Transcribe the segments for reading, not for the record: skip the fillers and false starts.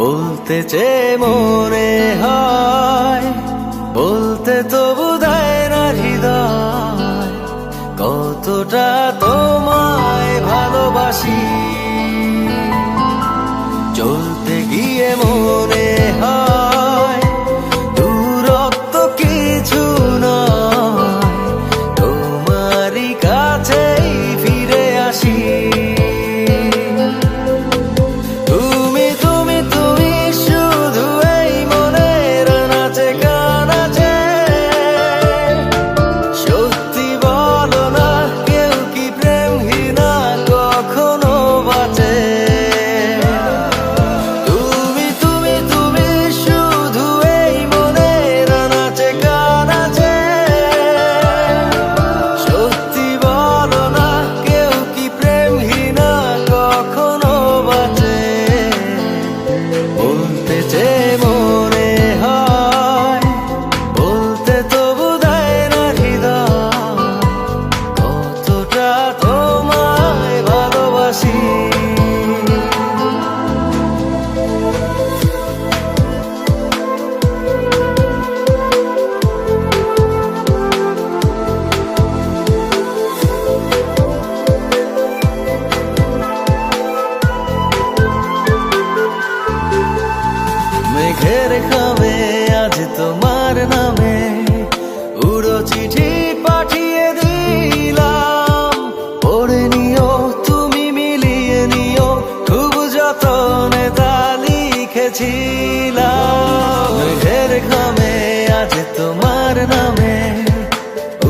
বলতে চেয়ে মনে হয়, বলতে তবু দেয় না হৃদয়, কতটা তোমায় ভালোবাসি। চলতে গিয়ে মনে হয় দূরত্ব কিছু নয়, তোমারই কাছেই ফিরে আসি। মেঘের খামে আজ তোমার নামে উড়ো চিঠি পাঠিয়ে দিলাম, পড়ে নিও তুমি মিলিয়ে নিও, খুব যতনে তা লিখেছিলাম। মেঘের খামে আজ তোমার নামে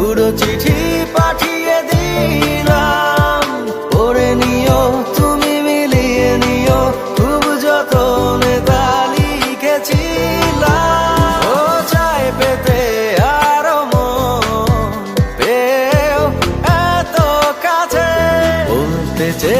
উড়ো চিঠি পাঠিয়ে দিলাম, পড়ে নিও তুমি মিলিয়ে নিও, খুব যতনে তা যে